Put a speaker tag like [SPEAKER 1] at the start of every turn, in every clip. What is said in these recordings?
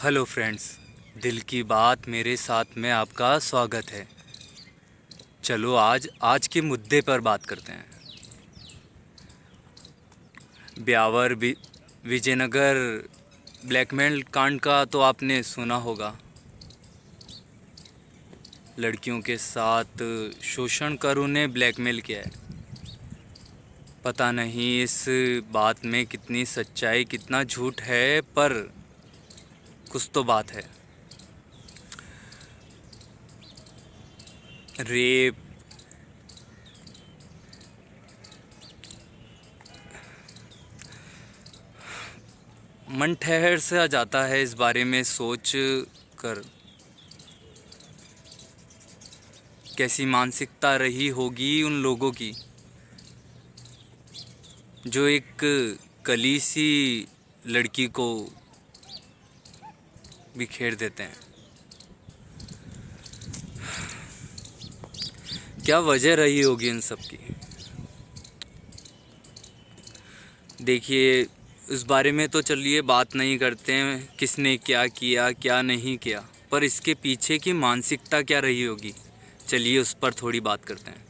[SPEAKER 1] Hello friends, दिल की बात मेरे साथ में आपका स्वागत है। चलो आज के मुद्दे पर बात करते हैं। ब्यावर विजयनगर ब्लैकमेल कांड का तो आपने सुना होगा। लड़कियों के साथ शोषण कर उन्हें ब्लैकमेल किया है। पता नहीं इस बात में कितनी सच्चाई कितना झूठ है, पर कुछ तो बात है। रेप, मन ठहर से आ जाता है इस बारे में सोच कर। कैसी मानसिकता रही होगी उन लोगों की जो एक कली सी लड़की को बिखेर देते हैं। क्या वजह रही होगी इन सब की। देखिए, इस बारे में तो चलिए बात नहीं करते हैं किसने क्या किया क्या नहीं किया, पर इसके पीछे की मानसिकता क्या रही होगी, चलिए उस पर थोड़ी बात करते हैं।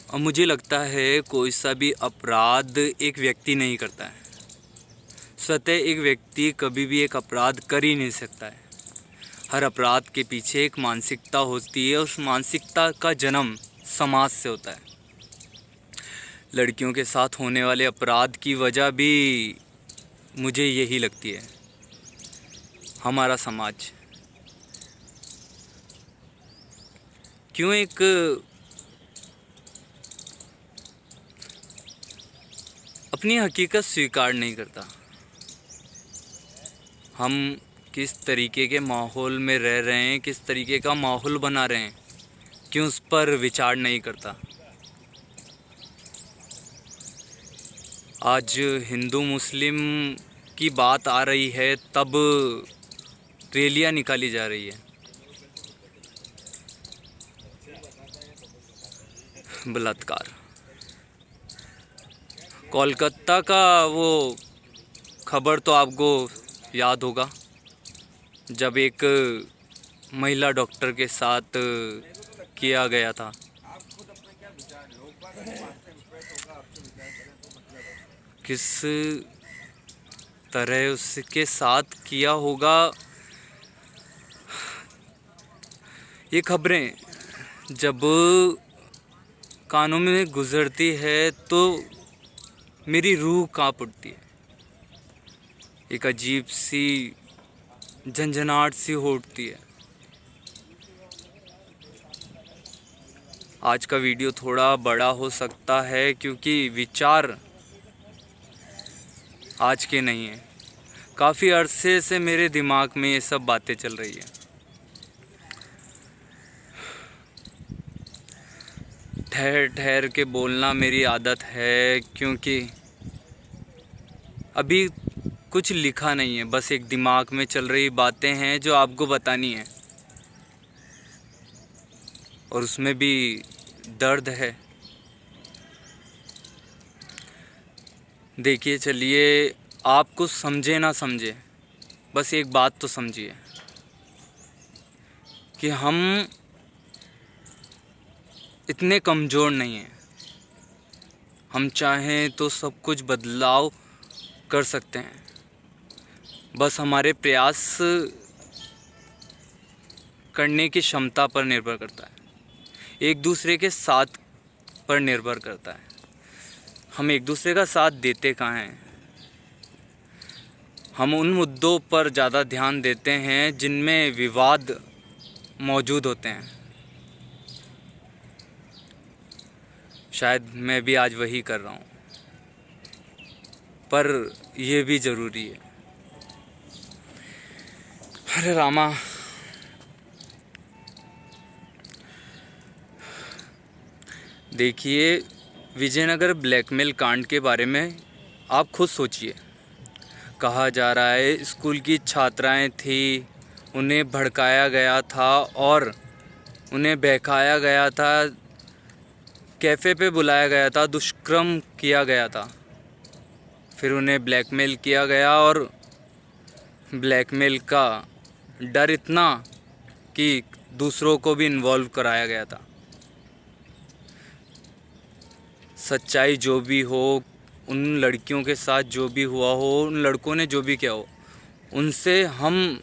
[SPEAKER 1] और मुझे लगता है कोई सा भी अपराध एक व्यक्ति नहीं करता है। स्वतः एक व्यक्ति कभी भी एक अपराध कर ही नहीं सकता है। हर अपराध के पीछे एक मानसिकता होती है। उस मानसिकता का जन्म समाज से होता है। लड़कियों के साथ होने वाले अपराध की वजह भी मुझे यही लगती है, हमारा समाज। क्यों एक अपनी हकीकत स्वीकार नहीं करता। हम किस तरीके के माहौल में रह रहे हैं, किस तरीके का माहौल बना रहे हैं, क्यों उस पर विचार नहीं करता। आज हिंदू मुस्लिम की बात आ रही है तब रैलियां निकाली जा रही है। बलात्कार, कोलकाता का वो खबर तो आपको याद होगा, जब एक महिला डॉक्टर के साथ किया गया था। किस तरह उसके साथ किया होगा, ये खबरें जब कानों में गुजरती है तो मेरी रूह कांप उठती है। एक अजीब सी झंझनाहट सी हो उठती है। आज का वीडियो थोड़ा बड़ा हो सकता है क्योंकि विचार आज के नहीं है। काफ़ी अरसे से मेरे दिमाग में ये सब बातें चल रही है। ठहर ठहर के बोलना मेरी आदत है, क्योंकि अभी कुछ लिखा नहीं है, बस एक दिमाग में चल रही बातें हैं जो आपको बतानी है, और उसमें भी दर्द है। देखिए, चलिए, आप कुछ समझे ना समझे, बस एक बात तो समझिए कि हम इतने कमज़ोर नहीं हैं। हम चाहें तो सब कुछ बदलाव कर सकते हैं। बस हमारे प्रयास करने की क्षमता पर निर्भर करता है, एक दूसरे के साथ पर निर्भर करता है। हम एक दूसरे का साथ देते कहाँ हैं। हम उन मुद्दों पर ज़्यादा ध्यान देते हैं जिनमें विवाद मौजूद होते हैं। शायद मैं भी आज वही कर रहा हूँ, पर यह भी ज़रूरी है। अरे रामा, देखिए, विजयनगर ब्लैकमेल कांड के बारे में आप खुद सोचिए। कहा जा रहा है स्कूल की छात्राएं थी, उन्हें भड़काया गया था और उन्हें बहकाया गया था, कैफ़े पे बुलाया गया था, दुष्कर्म किया गया था। फिर उन्हें ब्लैकमेल किया गया और ब्लैकमेल का डर इतना कि दूसरों को भी इन्वॉल्व कराया गया था। सच्चाई जो भी हो, उन लड़कियों के साथ जो भी हुआ हो, उन लड़कों ने जो भी किया हो, उनसे हम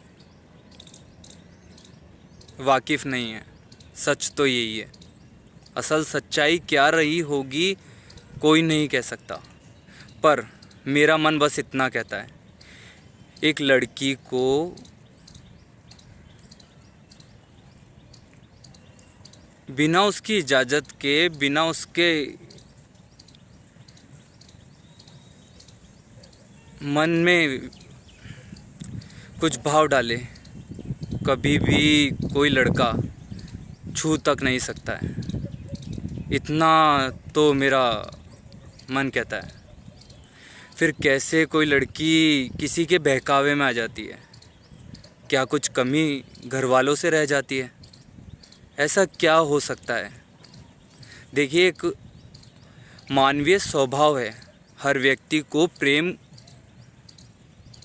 [SPEAKER 1] वाकिफ़ नहीं हैं। सच तो यही है। असल सच्चाई क्या रही होगी कोई नहीं कह सकता, पर मेरा मन बस इतना कहता है, एक लड़की को बिना उसकी इजाज़त के, बिना उसके मन में कुछ भाव डाले, कभी भी कोई लड़का छू तक नहीं सकता है। इतना तो मेरा मन कहता है। फिर कैसे कोई लड़की किसी के बहकावे में आ जाती है? क्या कुछ कमी घर वालों से रह जाती है? ऐसा क्या हो सकता है? देखिए, एक मानवीय स्वभाव है, हर व्यक्ति को प्रेम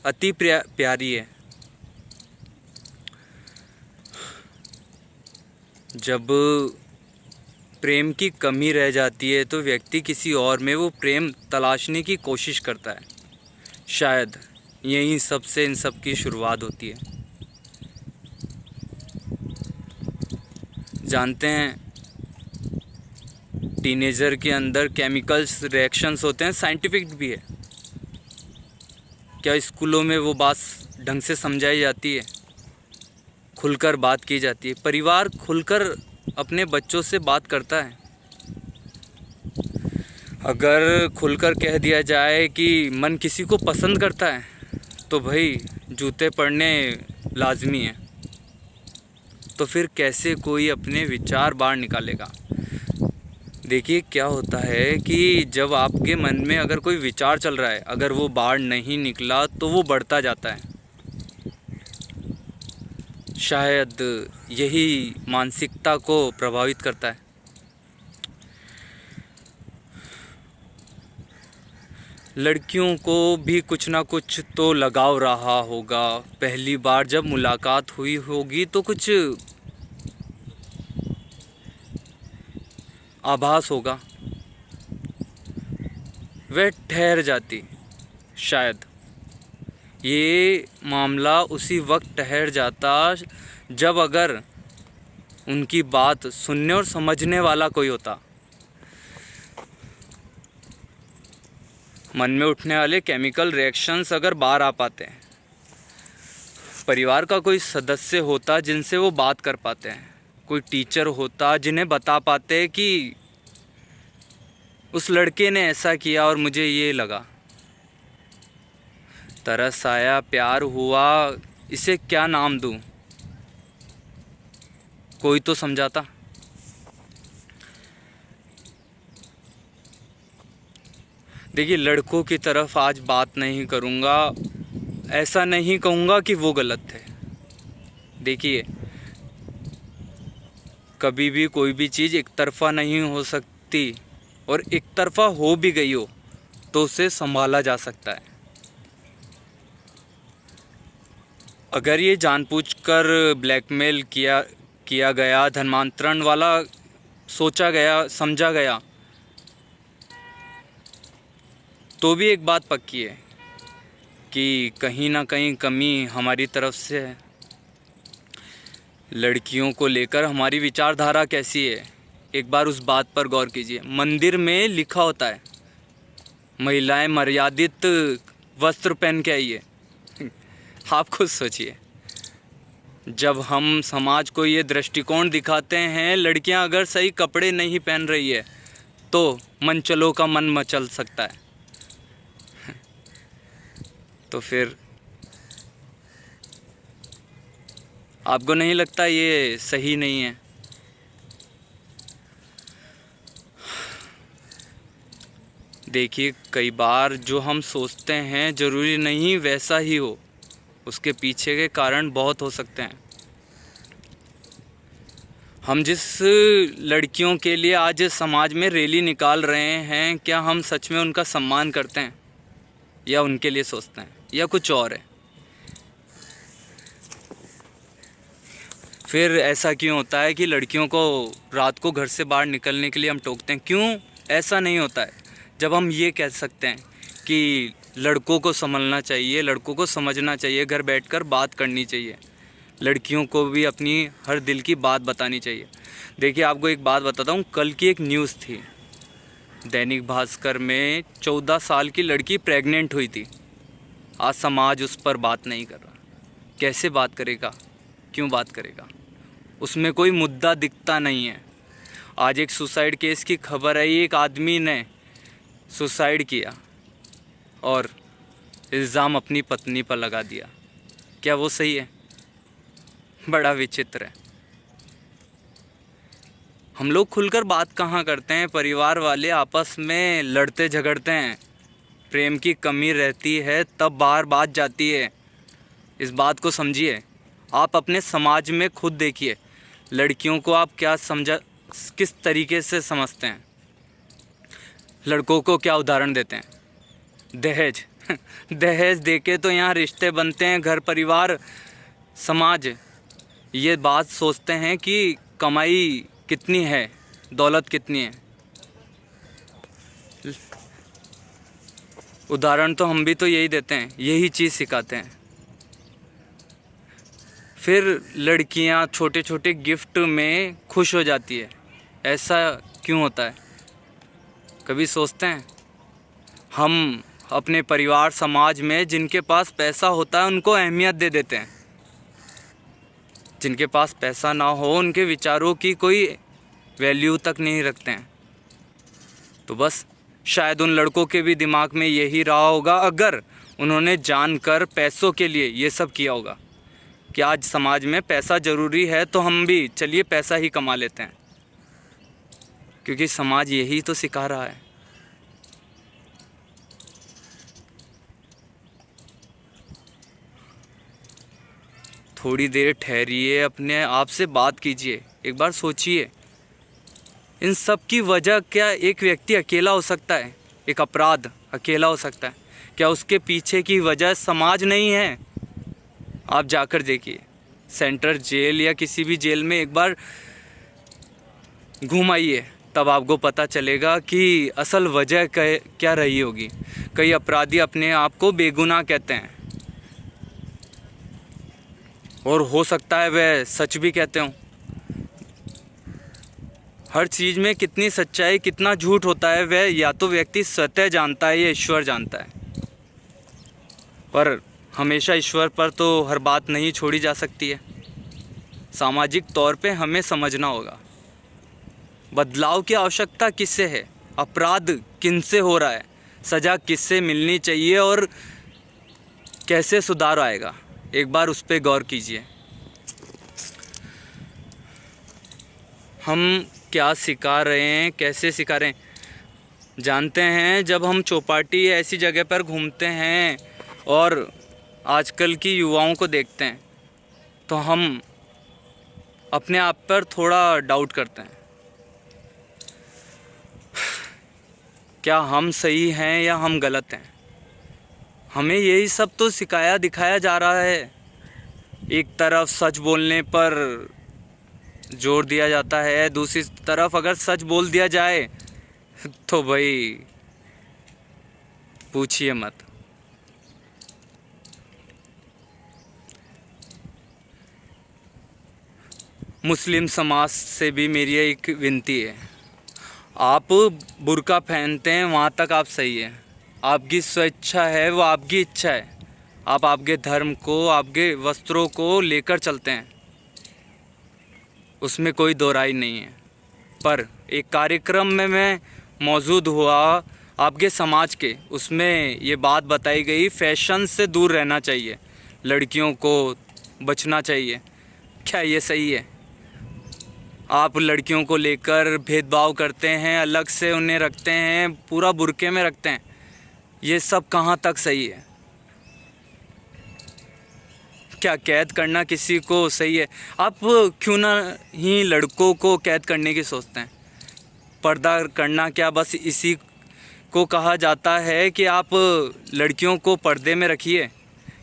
[SPEAKER 1] अति प्यारी है। जब प्रेम की कमी रह जाती है तो व्यक्ति किसी और में वो प्रेम तलाशने की कोशिश करता है। शायद यहीं सबसे इन सब की शुरुआत होती है। जानते हैं, टीनेजर के अंदर केमिकल्स रिएक्शंस होते हैं, साइंटिफिक भी है। क्या स्कूलों में वो बात ढंग से समझाई जाती है? खुलकर बात की जाती है? परिवार खुलकर अपने बच्चों से बात करता है? अगर खुलकर कह दिया जाए कि मन किसी को पसंद करता है तो भाई जूते पड़ने लाजमी है। तो फिर कैसे कोई अपने विचार बाहर निकालेगा? देखिए, क्या होता है कि जब आपके मन में अगर कोई विचार चल रहा है, अगर वो बाहर नहीं निकला तो वो बढ़ता जाता है। शायद यही मानसिकता को प्रभावित करता है। लड़कियों को भी कुछ ना कुछ तो लगाव रहा होगा। पहली बार जब मुलाकात हुई होगी तो कुछ आभास होगा, वह ठहर जाती। शायद ये मामला उसी वक्त ठहर जाता जब अगर उनकी बात सुनने और समझने वाला कोई होता। मन में उठने वाले केमिकल रिएक्शंस अगर बाहर आ पाते हैं, परिवार का कोई सदस्य होता जिनसे वो बात कर पाते हैं, कोई टीचर होता जिन्हें बता पाते कि उस लड़के ने ऐसा किया और मुझे ये लगा, तरस आया, प्यार हुआ, इसे क्या नाम दूँ? कोई तो समझाता। देखिए, लड़कों की तरफ आज बात नहीं करूँगा, ऐसा नहीं कहूँगा कि वो गलत थे। देखिए, कभी भी कोई भी चीज़ एक तरफ़ा नहीं हो सकती, और एक तरफ़ा हो भी गई हो तो उसे संभाला जा सकता है। अगर ये जानबूझकर ब्लैकमेल किया गया, धर्मांतरण वाला सोचा गया, समझा गया, तो भी एक बात पक्की है कि कहीं ना कहीं कमी हमारी तरफ से है। लड़कियों को लेकर हमारी विचारधारा कैसी है, एक बार उस बात पर गौर कीजिए। मंदिर में लिखा होता है, महिलाएं मर्यादित वस्त्र पहन के आइए। आप खुद सोचिए, जब हम समाज को ये दृष्टिकोण दिखाते हैं, लड़कियां अगर सही कपड़े नहीं पहन रही है तो मनचलों का मन मचल सकता है। तो फिर आपको नहीं लगता ये सही नहीं है? देखिए, कई बार जो हम सोचते हैं ज़रूरी नहीं वैसा ही हो, उसके पीछे के कारण बहुत हो सकते हैं। हम जिस लड़कियों के लिए आज समाज में रैली निकाल रहे हैं, क्या हम सच में उनका सम्मान करते हैं? या उनके लिए सोचते हैं या कुछ और है। फिर ऐसा क्यों होता है कि लड़कियों को रात को घर से बाहर निकलने के लिए हम टोकते हैं? क्यों ऐसा नहीं होता है? जब हम ये कह सकते हैं कि लड़कों को संभलना चाहिए, लड़कों को समझना चाहिए, घर बैठकर बात करनी चाहिए, लड़कियों को भी अपनी हर दिल की बात बतानी चाहिए। देखिए, आपको एक बात बताता हूँ। कल की एक न्यूज़ थी दैनिक भास्कर में, 14 साल की लड़की प्रेग्नेंट हुई थी। आज समाज उस पर बात नहीं कर रहा। कैसे बात करेगा? क्यों बात करेगा? उसमें कोई मुद्दा दिखता नहीं है। आज एक सुसाइड केस की खबर आई, एक आदमी ने सुसाइड किया और इल्ज़ाम अपनी पत्नी पर लगा दिया। क्या वो सही है? बड़ा विचित्र है। हम लोग खुलकर बात कहाँ करते हैं? परिवार वाले आपस में लड़ते झगड़ते हैं, प्रेम की कमी रहती है तब बाहर बात जाती है। इस बात को समझिए। आप अपने समाज में खुद देखिए, लड़कियों को आप किस तरीके से समझते हैं? लड़कों को क्या उदाहरण देते हैं? दहेज दहेज देके तो यहाँ रिश्ते बनते हैं। घर परिवार समाज ये बात सोचते हैं कि कमाई कितनी है, दौलत कितनी है। उदाहरण तो हम भी तो यही देते हैं, यही चीज़ सिखाते हैं। फिर लड़कियां छोटे छोटे गिफ्ट में खुश हो जाती है। ऐसा क्यों होता है? कभी सोचते हैं? हम अपने परिवार समाज में जिनके पास पैसा होता है उनको अहमियत दे देते हैं, जिनके पास पैसा ना हो उनके विचारों की कोई वैल्यू तक नहीं रखते हैं। तो बस शायद उन लड़कों के भी दिमाग में यही रहा होगा, अगर उन्होंने जानकर पैसों के लिए ये सब किया होगा कि आज समाज में पैसा ज़रूरी है तो हम भी चलिए पैसा ही कमा लेते हैं, क्योंकि समाज यही तो सिखा रहा है। थोड़ी देर ठहरिए, अपने आप से बात कीजिए, एक बार सोचिए इन सब की वजह क्या एक व्यक्ति अकेला हो सकता है? एक अपराध अकेला हो सकता है? क्या उसके पीछे की वजह समाज नहीं है? आप जाकर देखिए सेंट्रल जेल या किसी भी जेल में एक बार घूम आइए, तब आपको पता चलेगा कि असल वजह क्या रही होगी। कई अपराधी अपने आप को बेगुनाह कहते हैं और हो सकता है वह सच भी कहते हों। हर चीज़ में कितनी सच्चाई कितना झूठ होता है वह या तो व्यक्ति स्वतः जानता है या ईश्वर जानता है। पर हमेशा ईश्वर पर तो हर बात नहीं छोड़ी जा सकती है। सामाजिक तौर पे हमें समझना होगा बदलाव की आवश्यकता किससे है, अपराध किनसे हो रहा है, सज़ा किससे मिलनी चाहिए और कैसे सुधार आएगा। एक बार उस पर गौर कीजिए। हम क्या सिखा रहे हैं, कैसे सिखा रहे हैं? जानते हैं, जब हम चौपाटी ऐसी जगह पर घूमते हैं और आजकल की युवाओं को देखते हैं तो हम अपने आप पर थोड़ा डाउट करते हैं, क्या हम सही हैं या हम गलत हैं? हमें यही सब तो सिखाया दिखाया जा रहा है। एक तरफ सच बोलने पर जोर दिया जाता है, दूसरी तरफ अगर सच बोल दिया जाए तो भाई पूछिए मत। मुस्लिम समाज से भी मेरी एक विनती है, आप बुर्का पहनते हैं वहाँ तक आप सही है, आपकी स्वेच्छा है वो आपकी इच्छा है, आप आपके धर्म को आपके वस्त्रों को लेकर चलते हैं, उसमें कोई दो राय नहीं है। पर एक कार्यक्रम में मैं मौजूद हुआ आपके समाज के, उसमें ये बात बताई गई फैशन से दूर रहना चाहिए, लड़कियों को बचना चाहिए। क्या ये सही है? आप लड़कियों को लेकर भेदभाव करते हैं, अलग से उन्हें रखते हैं, पूरा बुर्के में रखते हैं। ये सब कहाँ तक सही है? क्या कैद करना किसी को सही है? आप क्यों ना ही लड़कों को कैद करने की सोचते हैं? पर्दा करना क्या बस इसी को कहा जाता है कि आप लड़कियों को पर्दे में रखिए,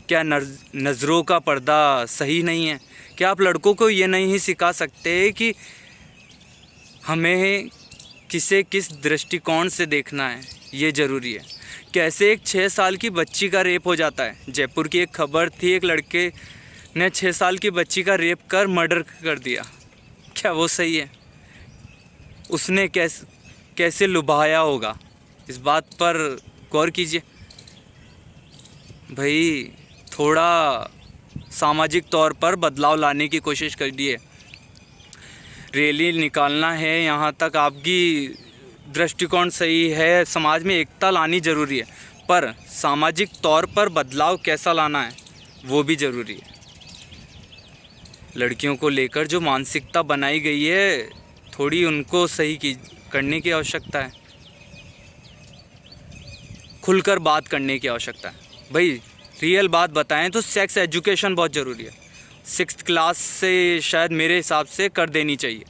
[SPEAKER 1] क्या नज़रों का पर्दा सही नहीं है? क्या आप लड़कों को ये नहीं सिखा सकते कि हमें किसे किस दृष्टिकोण से देखना है? ये ज़रूरी है। कैसे एक 6 साल की बच्ची का रेप हो जाता है। जयपुर की एक खबर थी, एक लड़के ने 6 साल की बच्ची का रेप कर मर्डर कर दिया। क्या वो सही है? उसने कैसे लुभाया होगा? इस बात पर गौर कीजिए भाई। थोड़ा सामाजिक तौर पर बदलाव लाने की कोशिश करिए। रैली निकालना है, यहाँ तक आपकी दृष्टिकोण सही है, समाज में एकता लानी ज़रूरी है, पर सामाजिक तौर पर बदलाव कैसा लाना है वो भी ज़रूरी है। लड़कियों को लेकर जो मानसिकता बनाई गई है, थोड़ी उनको सही करने की आवश्यकता है। खुलकर बात करने की आवश्यकता है। भाई रियल बात बताएं तो सेक्स एजुकेशन बहुत ज़रूरी है। 6th क्लास से शायद मेरे हिसाब से कर देनी चाहिए।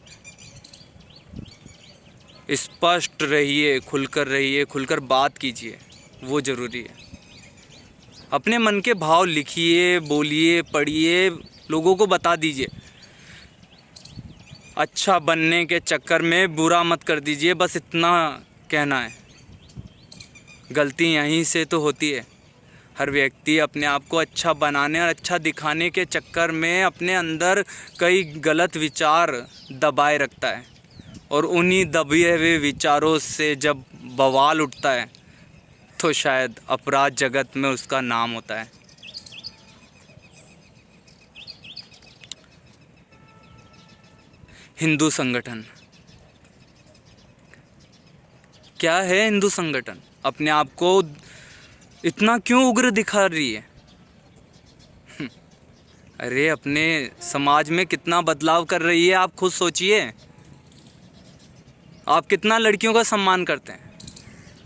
[SPEAKER 1] स्पष्ट रहिए, खुलकर बात कीजिए, वो ज़रूरी है। अपने मन के भाव लिखिए, बोलिए, पढ़िए, लोगों को बता दीजिए। अच्छा बनने के चक्कर में बुरा मत कर दीजिए, बस इतना कहना है। गलती यहीं से तो होती है। हर व्यक्ति अपने आप को अच्छा बनाने और अच्छा दिखाने के चक्कर में अपने अंदर कई गलत विचार दबाए रखता है, और उन्हीं दबे हुए विचारों से जब बवाल उठता है तो शायद अपराध जगत में उसका नाम होता है। हिंदू संगठन क्या है? हिंदू संगठन अपने आप को इतना क्यों उग्र दिखा रही है? अरे अपने समाज में कितना बदलाव कर रही है, आप खुद सोचिए। आप कितना लड़कियों का सम्मान करते हैं,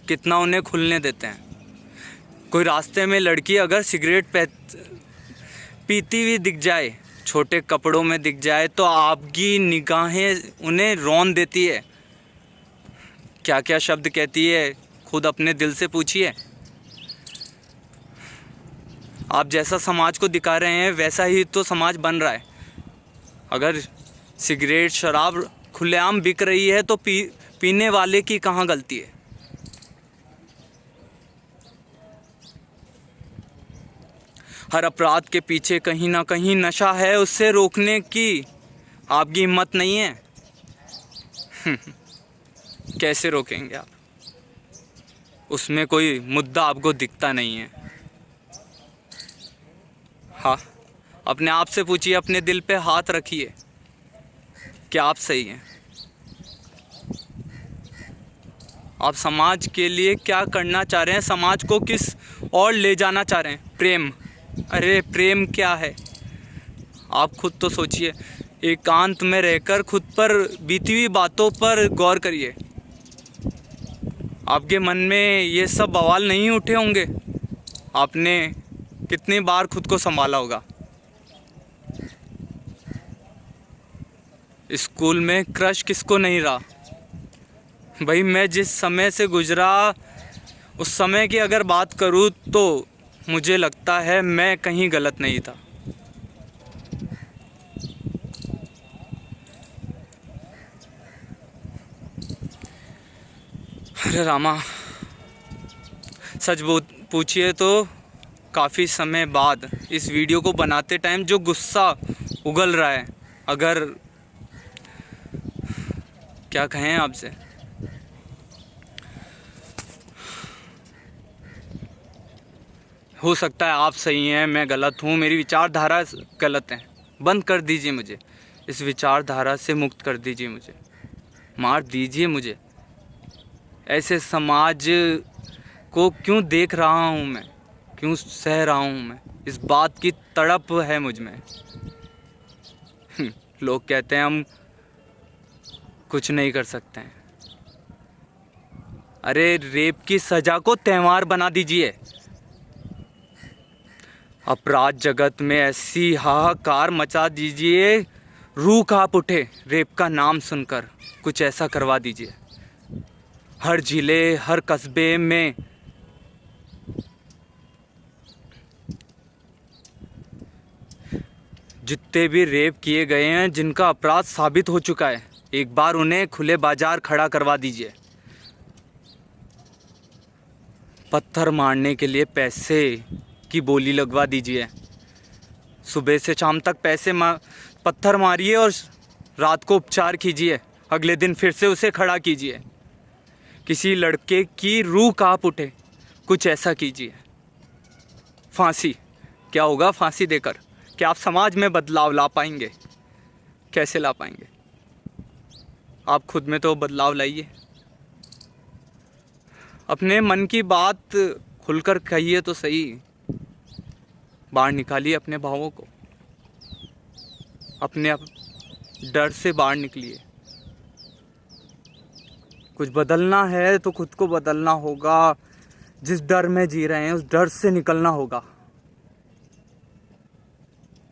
[SPEAKER 1] कितना उन्हें खुलने देते हैं। कोई रास्ते में लड़की अगर सिगरेट पीती हुई दिख जाए, छोटे कपड़ों में दिख जाए, तो आपकी निगाहें उन्हें रौन देती है। क्या क्या शब्द कहती है, खुद अपने दिल से पूछिए। आप जैसा समाज को दिखा रहे हैं वैसा ही तो समाज बन रहा है। अगर सिगरेट शराब खुलेआम बिक रही है तो पीने वाले की कहाँ गलती है? हर अपराध के पीछे कहीं ना कहीं नशा है, उससे रोकने की आपकी हिम्मत नहीं है। कैसे रोकेंगे आप? उसमें कोई मुद्दा आपको दिखता नहीं है। हाँ, अपने आप से पूछिए, अपने दिल पे हाथ रखिए, क्या आप सही हैं? आप समाज के लिए क्या करना चाह रहे हैं? समाज को किस और ले जाना चाह रहे हैं? प्रेम? अरे प्रेम क्या है? आप खुद तो सोचिए। एकांत में रहकर खुद पर बीती हुई बातों पर गौर करिए। आपके मन में ये सब बवाल नहीं उठे होंगे? आपने कितनी बार खुद को संभाला होगा? स्कूल में क्रश किसको नहीं रहा? भाई मैं जिस समय से गुजरा उस समय की अगर बात करूँ तो मुझे लगता है मैं कहीं गलत नहीं था। अरे रामा, सच पूछिए तो काफ़ी समय बाद इस वीडियो को बनाते टाइम जो गुस्सा उगल रहा है, अगर क्या कहें आपसे। हो सकता है आप सही हैं, मैं गलत हूँ, मेरी विचारधारा गलत है। बंद कर दीजिए मुझे, इस विचारधारा से मुक्त कर दीजिए मुझे, मार दीजिए मुझे। ऐसे समाज को क्यों देख रहा हूँ मैं, क्यों सह रहा हूँ मैं? इस बात की तड़प है मुझ में। लोग कहते हैं हम कुछ नहीं कर सकते हैं। अरे रेप की सज़ा को त्यौहार बना दीजिए। अपराध जगत में ऐसी हाहाकार मचा दीजिए, रूह कांप उठे रेप का नाम सुनकर। कुछ ऐसा करवा दीजिए। हर जिले, हर कस्बे में जितने भी रेप किए गए हैं, जिनका अपराध साबित हो चुका है, एक बार उन्हें खुले बाजार खड़ा करवा दीजिए। पत्थर मारने के लिए पैसे की बोली लगवा दीजिए। सुबह से शाम तक पत्थर मारिए और रात को उपचार कीजिए, अगले दिन फिर से उसे खड़ा कीजिए। किसी लड़के की रूह कांप उठे, कुछ ऐसा कीजिए। फांसी, क्या होगा फांसी देकर? क्या आप समाज में बदलाव ला पाएंगे? कैसे ला पाएंगे? आप खुद में तो बदलाव लाइए। अपने मन की बात खुलकर कहिए तो सही, बाहर निकालिए अपने भावों को, अपने डर से बाहर निकलिए। कुछ बदलना है तो खुद को बदलना होगा। जिस डर में जी रहे हैं उस डर से निकलना होगा।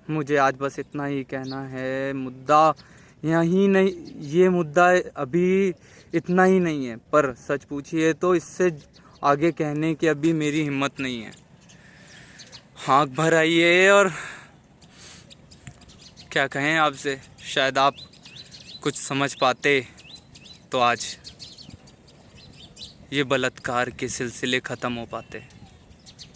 [SPEAKER 1] मुझे आज बस इतना ही कहना है। मुद्दा यही नहीं, ये मुद्दा अभी इतना ही नहीं है, पर सच पूछिए तो इससे आगे कहने की अभी मेरी हिम्मत नहीं है। आँख भर आइए और क्या कहें आपसे, शायद आप कुछ समझ पाते तो आज ये बलात्कार के सिलसिले ख़त्म हो पाते।